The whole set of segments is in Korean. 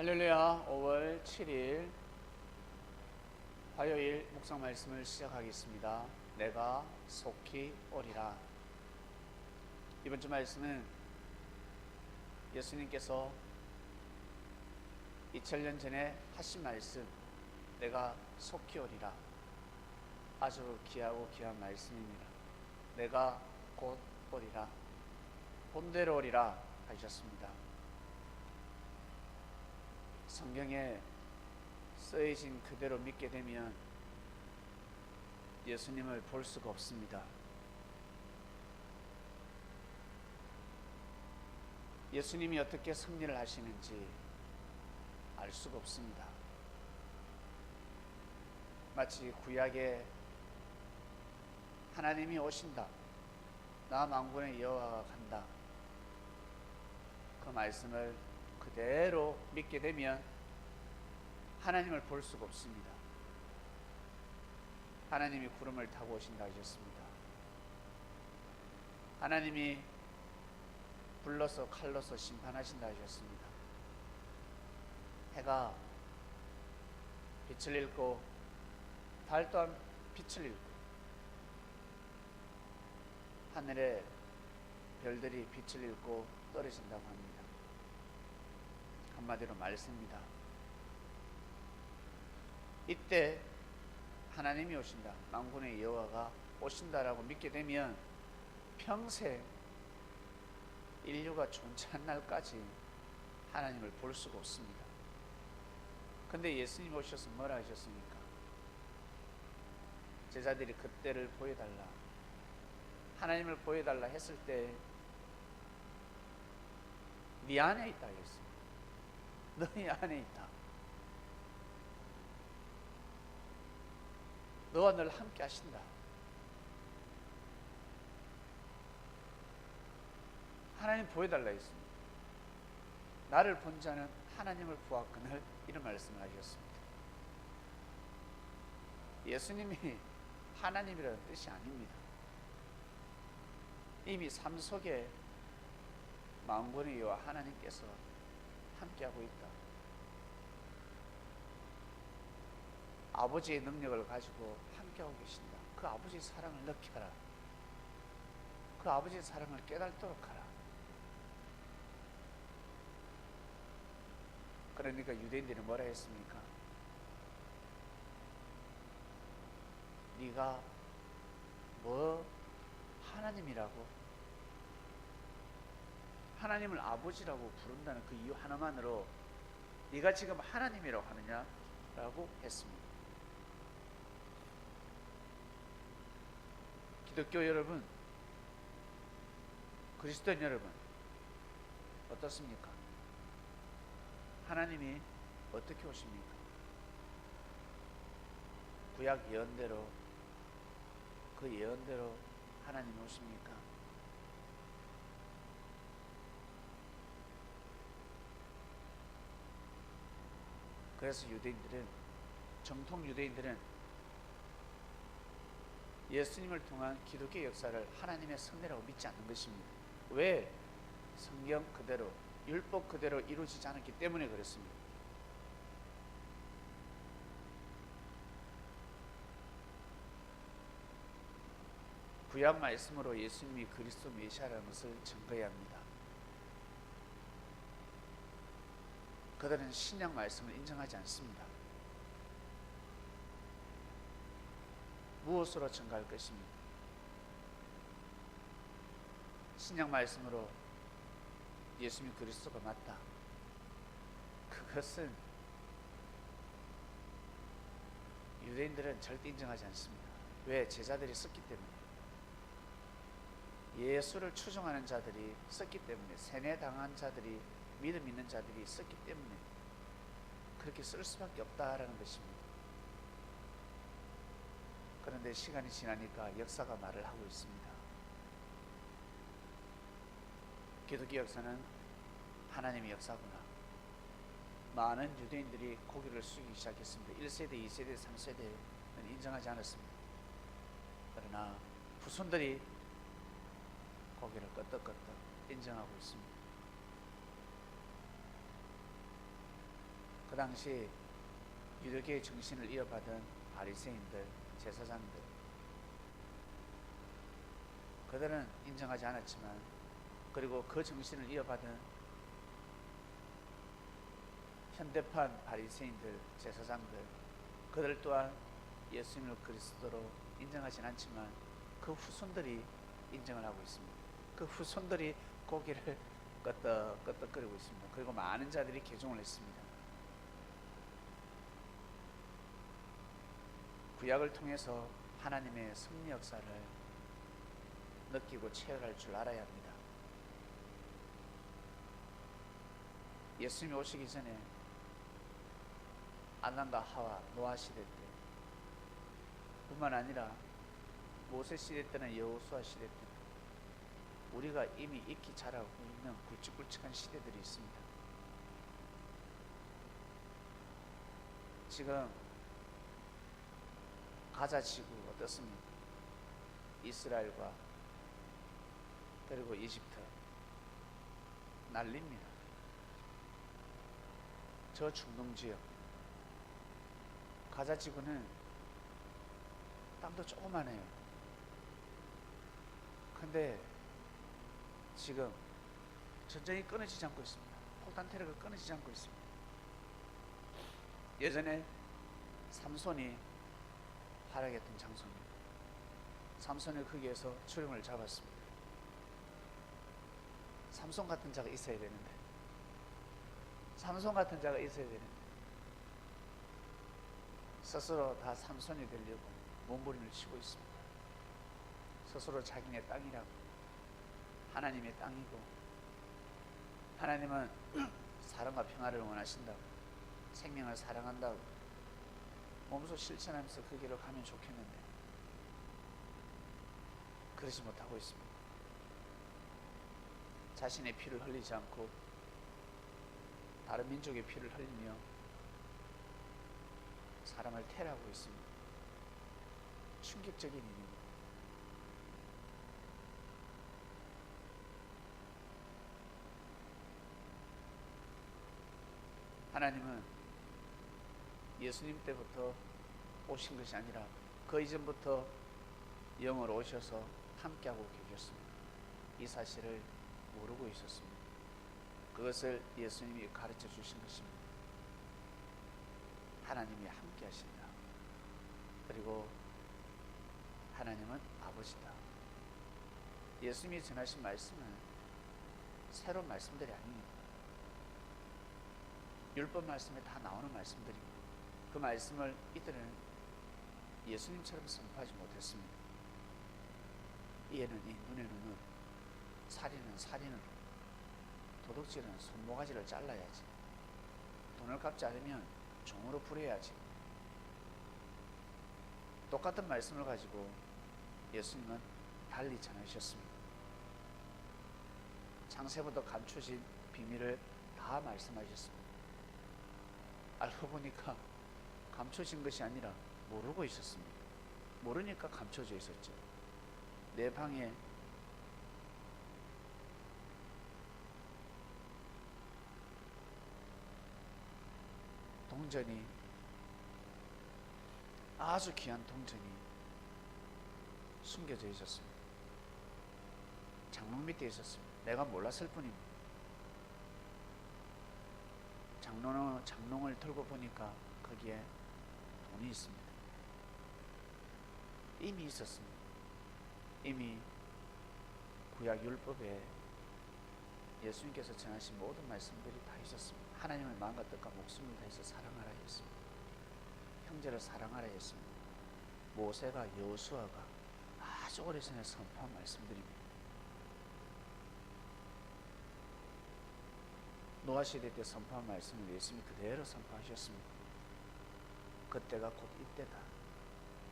할렐루야. 5월 7일 화요일 묵상 말씀을 시작하겠습니다. 내가 속히 오리라. 이번 주 말씀은 예수님께서 2000년 전에 하신 말씀, 내가 속히 오리라. 아주 귀하고 귀한 말씀입니다. 내가 곧 오리라, 본대로 오리라 하셨습니다. 성경에 쓰여진 그대로 믿게 되면 예수님을 볼 수가 없습니다. 예수님이 어떻게 승리를 하시는지 알 수가 없습니다. 마치 구약에 하나님이 오신다, 나 만군의 여호와가 간다, 그 말씀을 그대로 믿게 되면 하나님을 볼 수가 없습니다. 하나님이 구름을 타고 오신다 하셨습니다. 하나님이 불러서 칼로서 심판하신다 하셨습니다. 해가 빛을 잃고 달 또한 빛을 잃고 하늘에 별들이 빛을 잃고 떨어진다고 합니다. 한마디로 말씀입니다. 이때 하나님이 오신다, 만군의 여호와가 오신다라고 믿게 되면 평생 인류가 존재한 날까지 하나님을 볼 수가 없습니다. 근데 예수님 오셔서 뭐라 하셨습니까? 제자들이 그때를 보여달라, 하나님을 보여달라 했을 때 네 안에 있다 했습니다. 너희 안에 있다. 너와 늘 함께 하신다. 하나님 보여달라 했습니다. 나를 본 자는 하나님을 보았거늘, 이런 말씀을 하셨습니다. 예수님이 하나님이라는 뜻이 아닙니다. 이미 삶 속에 만군의 여호와 하나님께서 함께하고 있다. 아버지의 능력을 가지고 함께하고 계신다. 그 아버지의 사랑을 느껴라. 그 아버지의 사랑을 깨닫도록 하라. 그러니까 유대인들이 뭐라 했습니까? 네가 뭐 하나님이라고, 하나님을 아버지라고 부른다는 그 이유 하나만으로 네가 지금 하나님이라고 하느냐라고 했습니다. 기독교 여러분, 그리스도인 여러분, 어떻습니까? 하나님이 어떻게 오십니까? 구약 예언대로, 그 예언대로 하나님이 오십니까? 그래서 유대인들은, 정통 유대인들은 예수님을 통한 기독교 역사를 하나님의 섭리라고 믿지 않는 것입니다. 왜? 성경 그대로, 율법 그대로 이루어지지 않았기 때문에 그렇습니다. 구약 말씀으로 예수님이 그리스도 메시아라는 것을 증거해야 합니다. 그들은 신약 말씀을 인정하지 않습니다. 무엇으로 증거할 것입니까? 신약 말씀으로 예수님이 그리스도가 맞다, 그것은 유대인들은 절대 인정하지 않습니다. 왜? 제자들이 썼기 때문에, 예수를 추종하는 자들이 썼기 때문에, 세뇌당한 자들이, 믿음 있는 자들이 썼기 때문에 그렇게 쓸 수밖에 없다라는 것입니다. 그런데 시간이 지나니까 역사가 말을 하고 있습니다. 기독교 역사는 하나님의 역사구나. 많은 유대인들이 고개를 숙이기 시작했습니다. 1세대, 2세대, 3세대는 인정하지 않았습니다. 그러나 후손들이 고개를 끄덕끄덕 인정하고 있습니다. 그 당시 유대교의 정신을 이어받은 바리새인들, 제사장들, 그들은 인정하지 않았지만, 그리고 그 정신을 이어받은 현대판 바리새인들, 제사장들, 그들 또한 예수님을 그리스도로 인정하진 않지만 그 후손들이 인정을 하고 있습니다. 그 후손들이 고기를 끄덕끄덕거리고 있습니다. 그리고 많은 자들이 개종을 했습니다. 구약을 통해서 하나님의 섭리 역사를 느끼고 체험할 줄 알아야 합니다. 예수님이 오시기 전에 아담과 하와 노아 시대 때 뿐만 아니라 모세 시대 때는 여호수아 시대 때 우리가 이미 익히 잘 알고 있는 굵직굵직한 시대들이 있습니다. 지금 가자 지구 어떻습니까? 이스라엘과 그리고 이집트 난립니다. 저 중동 지역 가자 지구는 땅도 조그만해요. 근데 지금 전쟁이 끊어지지 않고 있습니다. 폭탄 테러가 끊어지지 않고 있습니다. 예전에 삼손이 활약했던 장소입니다. 삼손이 거기에서 주령을 잡았습니다. 삼손 같은 자가 있어야 되는데, 삼손 같은 자가 있어야 되는데 스스로 다 삼손이 되려고 몸부림을 치고 있습니다. 스스로 자기네 땅이라고, 하나님의 땅이고, 하나님은 사랑과 평화를 원하신다고, 생명을 사랑한다고 몸소 실천하면서 그 길을 가면 좋겠는데 그러지 못하고 있습니다. 자신의 피를 흘리지 않고 다른 민족의 피를 흘리며 사람을 테러하고 있습니다. 충격적인 일입니다. 하나님은 예수님 때부터 오신 것이 아니라 그 이전부터 영으로 오셔서 함께하고 계셨습니다. 이 사실을 모르고 있었습니다. 그것을 예수님이 가르쳐 주신 것입니다. 하나님이 함께 하신다. 그리고 하나님은 아버지다. 예수님이 전하신 말씀은 새로운 말씀들이 아닙니다. 율법 말씀에 다 나오는 말씀들입니다. 그 말씀을 이들은 예수님처럼 선포하지 못했습니다. 이에는 이, 눈에는 눈, 살인은 살인으로, 도둑질은 손모가지를 잘라야지, 돈을 갚지 않으면 종으로 부려야지. 똑같은 말씀을 가지고 예수님은 달리 전하셨습니다. 창세부터 감춰진 비밀을 다 말씀하셨습니다. 알고 보니까 감춰진 것이 아니라 모르고 있었습니다. 모르니까 감춰져 있었죠. 내 방에 동전이, 아주 귀한 동전이 숨겨져 있었습니다. 장롱 밑에 있었습니다. 내가 몰랐을 뿐입니다. 장롱을 들고 보니까 거기에 돈이 있습니다. 이미 있었습니다. 이미 구약 율법에 예수님께서 전하신 모든 말씀들이 다 있었습니다. 하나님을 마음과 뜻과 목숨을 다해서 사랑하라 했습니다. 형제를 사랑하라 했습니다. 모세가 여호수아가 아주 오래전에 선포한 말씀들입니다. 노아 시대 때 선포한 말씀을 예수님이 그대로 선포하셨습니다. 그때가 곧 이때다.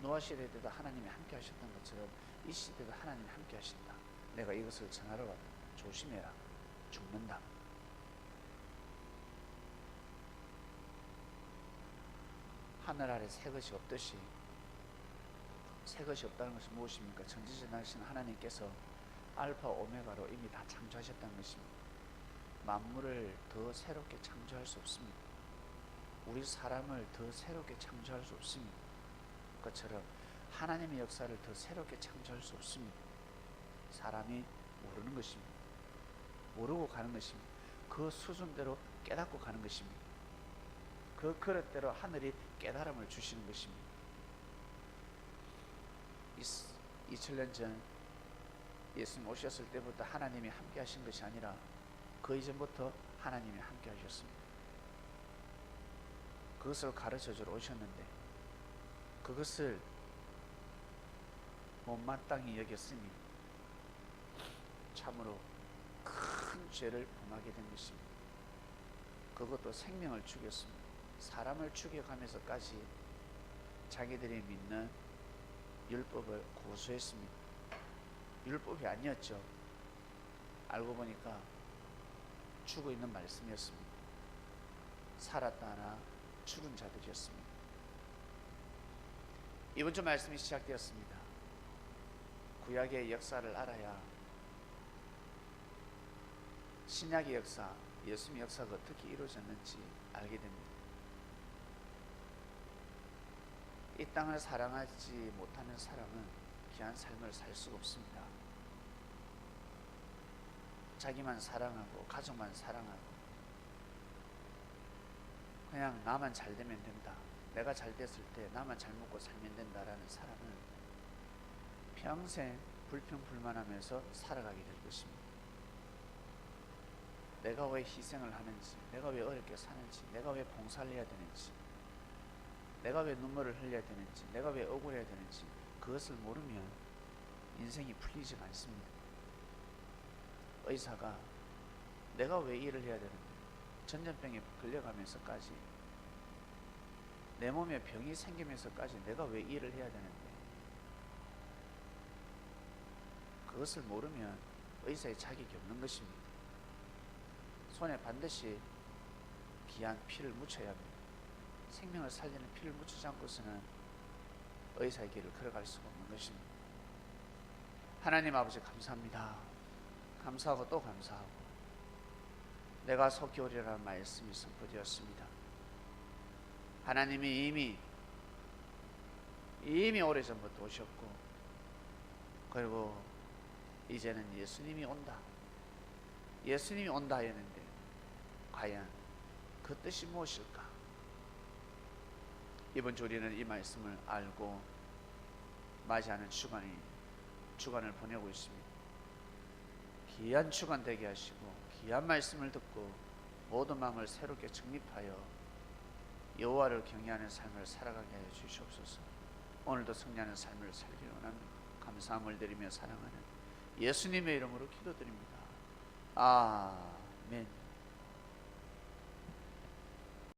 노아 시대 때도 하나님이 함께 하셨던 것처럼 이 시대도 하나님이 함께 하신다. 내가 이것을 전하러 왔다. 조심해라. 죽는다. 하늘 아래 새 것이 없듯이, 새 것이 없다는 것은 무엇입니까? 전지전능하신 하나님께서 알파 오메가로 이미 다 창조하셨다는 것입니다. 만물을 더 새롭게 창조할 수 없습니다. 우리 사람을 더 새롭게 창조할 수 없습니다. 그것처럼 하나님의 역사를 더 새롭게 창조할 수 없습니다. 사람이 모르는 것입니다. 모르고 가는 것입니다. 그 수준대로 깨닫고 가는 것입니다. 그 그릇대로 하늘이 깨달음을 주시는 것입니다. 2000년 전 예수님 오셨을 때부터 하나님이 함께 하신 것이 아니라 그 이전부터 하나님이 함께 하셨습니다. 그것을 가르쳐 주러 오셨는데 그것을 못마땅히 여겼으니 참으로 큰 죄를 범하게 된 것입니다. 그것도 생명을 죽였습니다. 사람을 죽여가면서까지 자기들이 믿는 율법을 고수했습니다. 율법이 아니었죠. 알고 보니까 죽어 있는 말씀이었습니다. 살았다 하나 죽은 자들이었습니다. 이번 주 말씀이 시작되었습니다. 구약의 역사를 알아야 신약의 역사, 예수님의 역사가 어떻게 이루어졌는지 알게 됩니다. 이 땅을 사랑하지 못하는 사람은 귀한 삶을 살 수가 없습니다. 자기만 사랑하고 가족만 사랑하고 그냥 나만 잘 되면 된다, 내가 잘 됐을 때 나만 잘 먹고 살면 된다라는 사람은 평생 불평불만하면서 살아가게 될 것입니다. 내가 왜 희생을 하는지, 내가 왜 어렵게 사는지, 내가 왜 봉사를 해야 되는지, 내가 왜 눈물을 흘려야 되는지, 내가 왜 억울해야 되는지 그것을 모르면 인생이 풀리지가 않습니다. 의사가 내가 왜 일을 해야 되는데 전염병에 걸려가면서까지 내 몸에 병이 생기면서까지 내가 왜 일을 해야 되는데 그것을 모르면 의사의 자격이 없는 것입니다. 손에 반드시 귀한 피를 묻혀야 합니다. 생명을 살리는 피를 묻히지 않고서는 의사의 길을 걸어갈 수가 없는 것입니다. 하나님 아버지 감사합니다. 감사하고 또 감사하고 내가 속히 오리라는 말씀이 선포되었습니다. 하나님이 이미 오래전부터 오셨고 그리고 이제는 예수님이 온다, 예수님이 온다 하였는데 과연 그 뜻이 무엇일까? 이번 주 우리는 이 말씀을 알고 맞이하는 주간을 보내고 있습니다. 귀한 주간 되게 하시고 귀한 말씀을 듣고 모든 마음을 새롭게 정립하여 여호와를 경외하는 삶을 살아가게 하여 주시옵소서. 오늘도 승리하는 삶을 살기 원합니다. 감사함을 드리며 사랑하는 예수님의 이름으로 기도드립니다. 아멘.